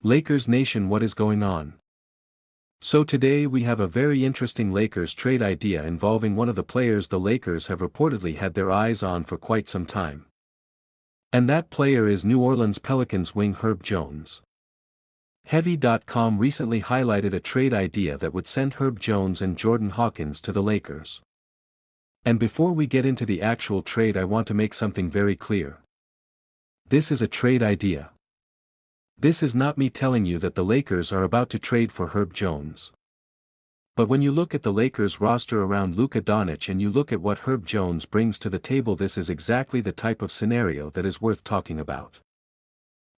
Lakers Nation, what is going on? So today we have a very interesting Lakers trade idea involving one of the players the Lakers have reportedly had their eyes on for quite some time. And that player is New Orleans Pelicans wing Herb Jones. Heavy.com recently highlighted a trade idea that would send Herb Jones and Jordan Hawkins to the Lakers. And before we get into the actual trade, I want to make something very clear. This is a trade idea. This is not me telling you that the Lakers are about to trade for Herb Jones. But when you look at the Lakers roster around Luka Doncic and you look at what Herb Jones brings to the table, this is exactly the type of scenario that is worth talking about.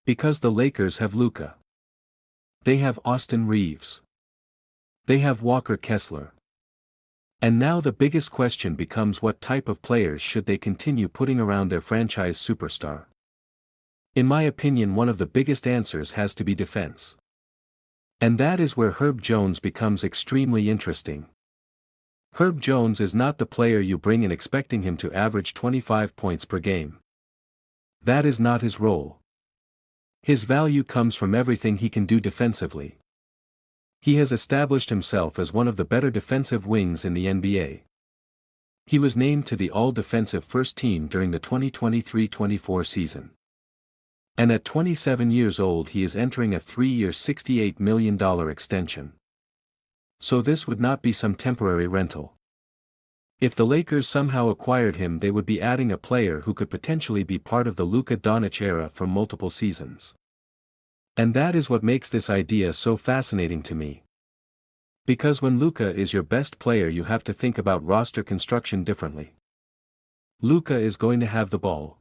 Because the Lakers have Luka. They have Austin Reeves. They have Walker Kessler. And now the biggest question becomes, what type of players should they continue putting around their franchise superstar? In my opinion, one of the biggest answers has to be defense. And that is where Herb Jones becomes extremely interesting. Herb Jones is not the player you bring in expecting him to average 25 points per game. That is not his role. His value comes from everything he can do defensively. He has established himself as one of the better defensive wings in the NBA. He was named to the All-Defensive First Team during the 2023-24 season. And at 27 years old he is entering a 3-year $68 million extension. So this would not be some temporary rental. If the Lakers somehow acquired him, they would be adding a player who could potentially be part of the Luka Doncic era for multiple seasons. And that is what makes this idea so fascinating to me. Because when Luka is your best player, you have to think about roster construction differently. Luka is going to have the ball.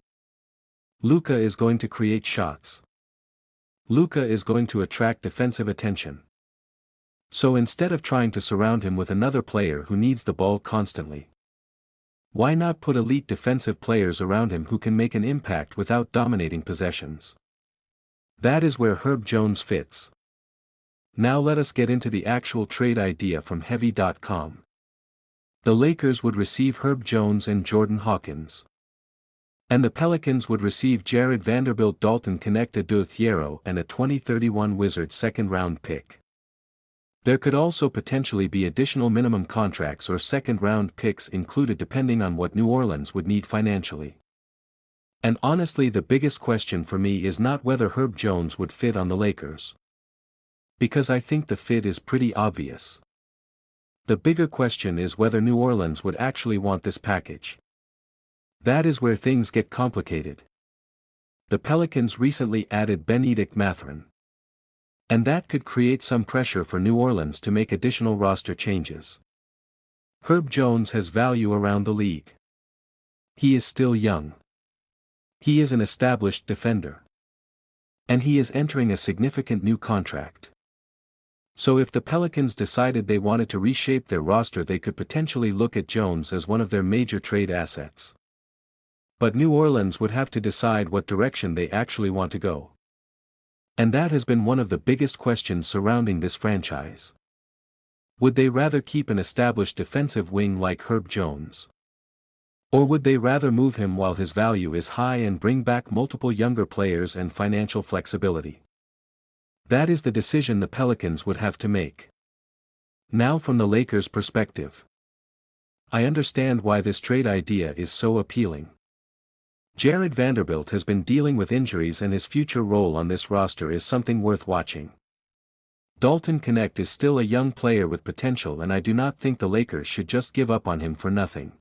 Luka is going to create shots. Luka is going to attract defensive attention. So instead of trying to surround him with another player who needs the ball constantly, why not put elite defensive players around him who can make an impact without dominating possessions? That is where Herb Jones fits. Now let us get into the actual trade idea from Heavy.com. The Lakers would receive Herb Jones and Jordan Hawkins. And the Pelicans would receive Vanderbilt, Dalton, Knecht, Adou, Thiero, and a 2031 Wizards second-round pick. There could also potentially be additional minimum contracts or second-round picks included depending on what New Orleans would need financially. And honestly, the biggest question for me is not whether Herb Jones would fit on the Lakers. Because I think the fit is pretty obvious. The bigger question is whether New Orleans would actually want this package. That is where things get complicated. The Pelicans recently added Bennedict Mathurin. And that could create some pressure for New Orleans to make additional roster changes. Herb Jones has value around the league. He is still young. He is an established defender. And he is entering a significant new contract. So if the Pelicans decided they wanted to reshape their roster, they could potentially look at Jones as one of their major trade assets. But New Orleans would have to decide what direction they actually want to go. And that has been one of the biggest questions surrounding this franchise. Would they rather keep an established defensive wing like Herb Jones? Or would they rather move him while his value is high and bring back multiple younger players and financial flexibility? That is the decision the Pelicans would have to make. Now from the Lakers' perspective, I understand why this trade idea is so appealing. Vanderbilt has been dealing with injuries and his future role on this roster is something worth watching. Dalton Knecht is still a young player with potential, and I do not think the Lakers should just give up on him for nothing.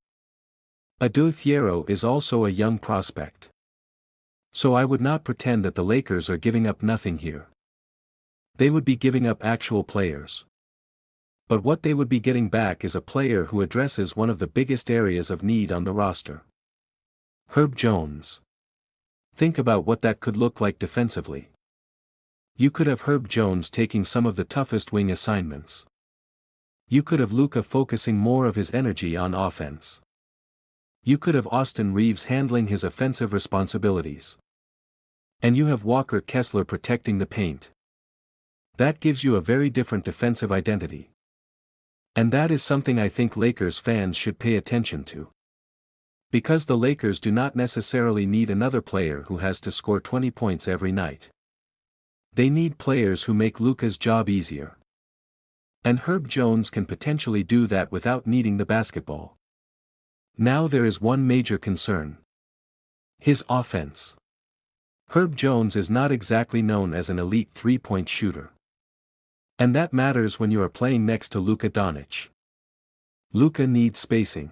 Adou Thiero is also a young prospect. So I would not pretend that the Lakers are giving up nothing here. They would be giving up actual players. But what they would be getting back is a player who addresses one of the biggest areas of need on the roster. Herb Jones. Think about what that could look like defensively. You could have Herb Jones taking some of the toughest wing assignments. You could have Luka focusing more of his energy on offense. You could have Austin Reeves handling his offensive responsibilities. And you have Walker Kessler protecting the paint. That gives you a very different defensive identity. And that is something I think Lakers fans should pay attention to. Because the Lakers do not necessarily need another player who has to score 20 points every night. They need players who make Luka's job easier. And Herb Jones can potentially do that without needing the basketball. Now there is one major concern. His offense. Herb Jones is not exactly known as an elite three-point shooter. And that matters when you are playing next to Luka Doncic. Luka needs spacing.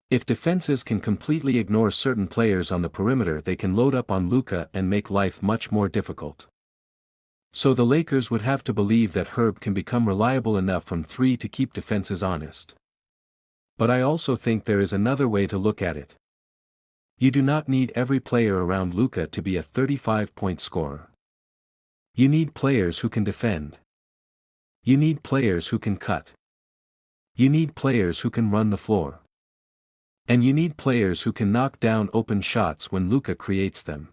If defenses can completely ignore certain players on the perimeter, they can load up on Luka and make life much more difficult. So the Lakers would have to believe that Herb can become reliable enough from three to keep defenses honest. But I also think there is another way to look at it. You do not need every player around Luka to be a 35-point scorer. You need players who can defend. You need players who can cut. You need players who can run the floor. And you need players who can knock down open shots when Luka creates them.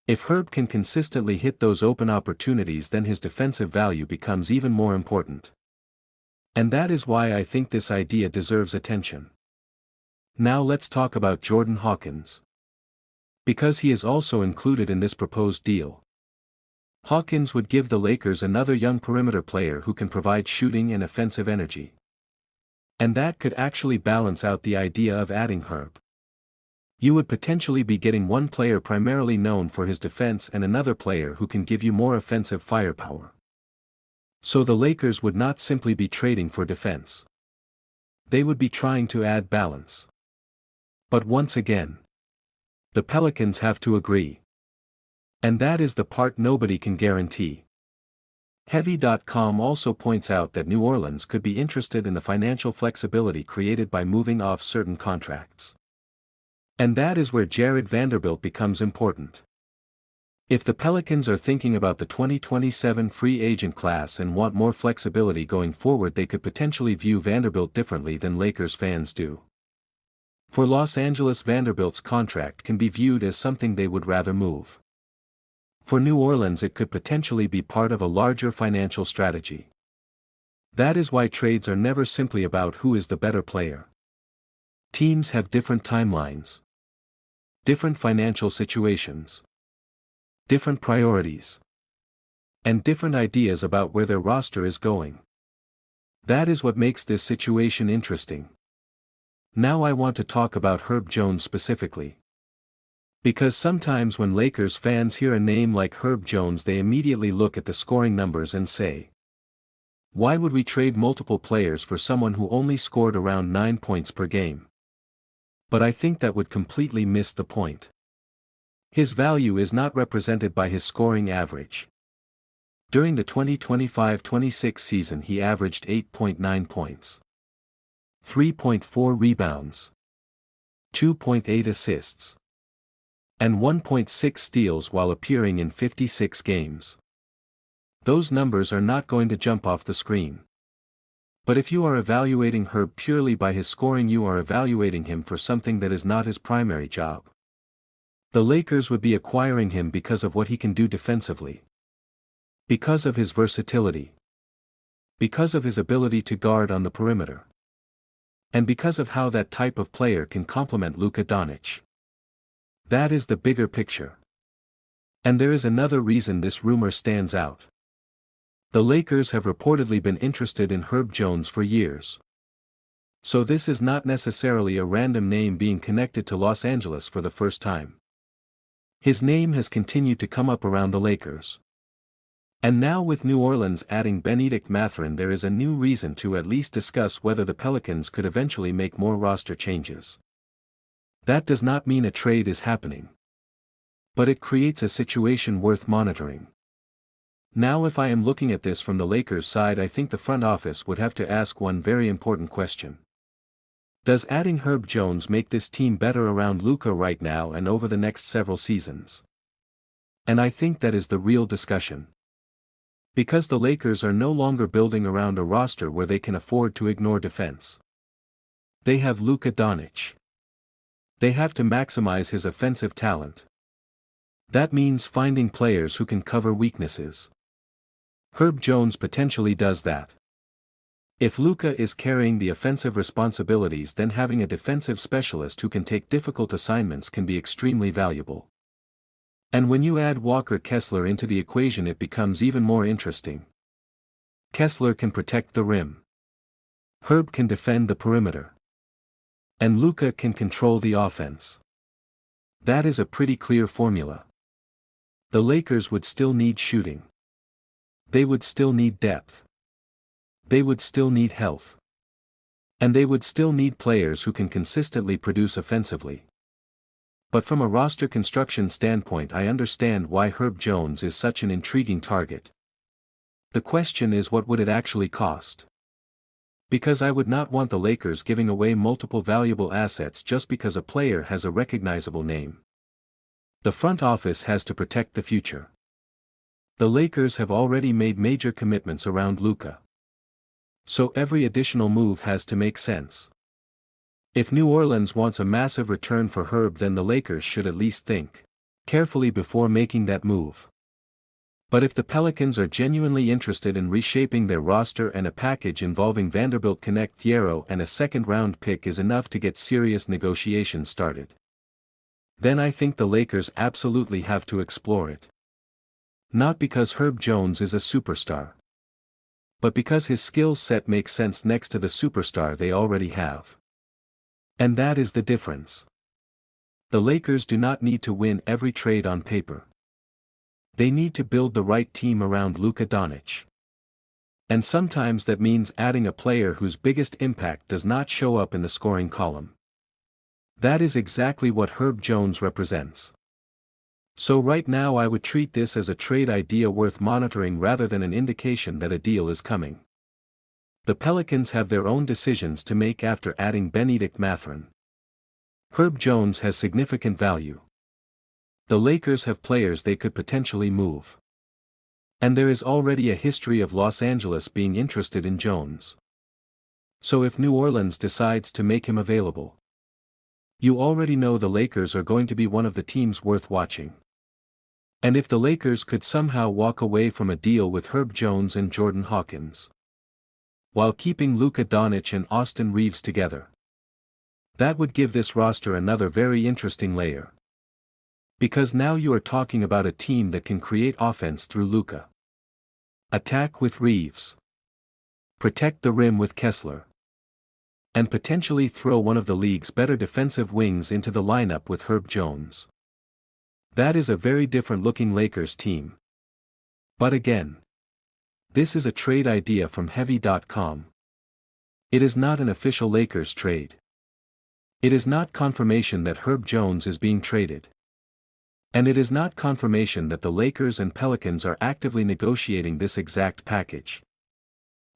If Herb can consistently hit those open opportunities, then his defensive value becomes even more important. And that is why I think this idea deserves attention. Now let's talk about Jordan Hawkins. Because he is also included in this proposed deal. Hawkins would give the Lakers another young perimeter player who can provide shooting and offensive energy. And that could actually balance out the idea of adding Herb. You would potentially be getting one player primarily known for his defense and another player who can give you more offensive firepower. So the Lakers would not simply be trading for defense. They would be trying to add balance. But once again, the Pelicans have to agree. And that is the part nobody can guarantee. Heavy.com also points out that New Orleans could be interested in the financial flexibility created by moving off certain contracts. And that is where Jared Vanderbilt becomes important. If the Pelicans are thinking about the 2027 free agent class and want more flexibility going forward, they could potentially view Vanderbilt differently than Lakers fans do. For Los Angeles, Vanderbilt's contract can be viewed as something they would rather move. For New Orleans, it could potentially be part of a larger financial strategy. That is why trades are never simply about who is the better player. Teams have different timelines, different financial situations, different priorities, and different ideas about where their roster is going. That is what makes this situation interesting. Now I want to talk about Herb Jones specifically. Because sometimes when Lakers fans hear a name like Herb Jones, they immediately look at the scoring numbers and say, why would we trade multiple players for someone who only scored around 9 points per game? But I think that would completely miss the point. His value is not represented by his scoring average. During the 2025-26 season, he averaged 8.9 points, 3.4 rebounds, 2.8 assists, and 1.6 steals while appearing in 56 games. Those numbers are not going to jump off the screen. But if you are evaluating Herb purely by his scoring, you are evaluating him for something that is not his primary job. The Lakers would be acquiring him because of what he can do defensively, because of his versatility, because of his ability to guard on the perimeter, and because of how that type of player can complement Luka Doncic. That is the bigger picture. And there is another reason this rumor stands out. The Lakers have reportedly been interested in Herb Jones for years. So this is not necessarily a random name being connected to Los Angeles for the first time. His name has continued to come up around the Lakers. And now with New Orleans adding Benedict Mathurin, there is a new reason to at least discuss whether the Pelicans could eventually make more roster changes. That does not mean a trade is happening. But it creates a situation worth monitoring. Now if I am looking at this from the Lakers side, I think the front office would have to ask one very important question. Does adding Herb Jones make this team better around Luka right now and over the next several seasons? And I think that is the real discussion. Because the Lakers are no longer building around a roster where they can afford to ignore defense. They have Luka Doncic. They have to maximize his offensive talent. That means finding players who can cover weaknesses. Herb Jones potentially does that. If Luka is carrying the offensive responsibilities, then having a defensive specialist who can take difficult assignments can be extremely valuable. And when you add Walker Kessler into the equation, it becomes even more interesting. Kessler can protect the rim. Herb can defend the perimeter. And Luka can control the offense. That is a pretty clear formula. The Lakers would still need shooting. They would still need depth. They would still need health. And they would still need players who can consistently produce offensively. But from a roster construction standpoint, I understand why Herb Jones is such an intriguing target. The question is, what would it actually cost? Because I would not want the Lakers giving away multiple valuable assets just because a player has a recognizable name. The front office has to protect the future. The Lakers have already made major commitments around Luka. So every additional move has to make sense. If New Orleans wants a massive return for Herb, then the Lakers should at least think carefully before making that move. But if the Pelicans are genuinely interested in reshaping their roster and a package involving Vanderbilt, Knecht, Thiero and a second-round pick is enough to get serious negotiations started, then I think the Lakers absolutely have to explore it. Not because Herb Jones is a superstar, but because his skill set makes sense next to the superstar they already have. And that is the difference. The Lakers do not need to win every trade on paper. They need to build the right team around Luka Doncic. And sometimes that means adding a player whose biggest impact does not show up in the scoring column. That is exactly what Herb Jones represents. So right now I would treat this as a trade idea worth monitoring rather than an indication that a deal is coming. The Pelicans have their own decisions to make after adding Bennedict Mathurin. Herb Jones has significant value. The Lakers have players they could potentially move. And there is already a history of Los Angeles being interested in Jones. So if New Orleans decides to make him available, you already know the Lakers are going to be one of the teams worth watching. And if the Lakers could somehow walk away from a deal with Herb Jones and Jordan Hawkins, while keeping Luka Doncic and Austin Reeves together, that would give this roster another very interesting layer. Because now you are talking about a team that can create offense through Luka, attack with Reeves, protect the rim with Kessler, and potentially throw one of the league's better defensive wings into the lineup with Herb Jones. That is a very different looking Lakers team. But again, this is a trade idea from Heavy.com. It is not an official Lakers trade. It is not confirmation that Herb Jones is being traded. And it is not confirmation that the Lakers and Pelicans are actively negotiating this exact package.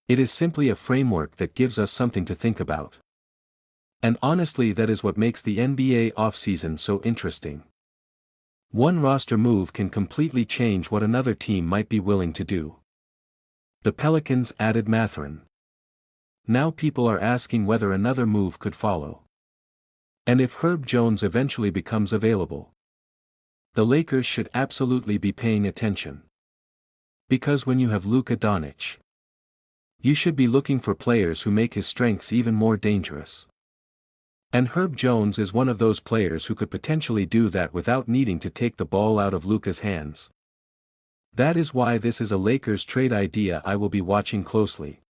It is simply a framework that gives us something to think about. And honestly, that is what makes the NBA offseason so interesting. One roster move can completely change what another team might be willing to do. The Pelicans added Mathurin. Now people are asking whether another move could follow. And if Herb Jones eventually becomes available, the Lakers should absolutely be paying attention. Because when you have Luka Doncic, you should be looking for players who make his strengths even more dangerous. And Herb Jones is one of those players who could potentially do that without needing to take the ball out of Luka's hands. That is why this is a Lakers trade idea I will be watching closely.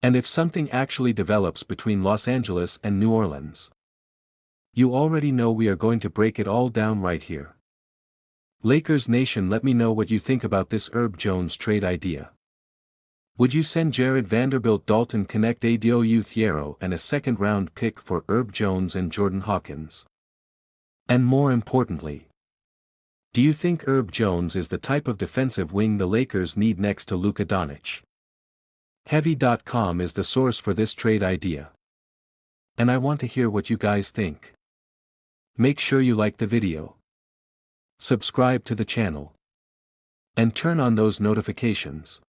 And if something actually develops between Los Angeles and New Orleans, you already know we are going to break it all down right here. Lakers Nation, let me know what you think about this Herb Jones trade idea. Would you send Jared Vanderbilt, Dalton, Knecht, Adou, Thiero and a second-round pick for Herb Jones and Jordan Hawkins? And more importantly, do you think Herb Jones is the type of defensive wing the Lakers need next to Luka Doncic? Heavy.com is the source for this trade idea. And I want to hear what you guys think. Make sure you like the video, subscribe to the channel, and turn on those notifications.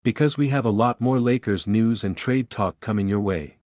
Because we have a lot more Lakers news and trade talk coming your way.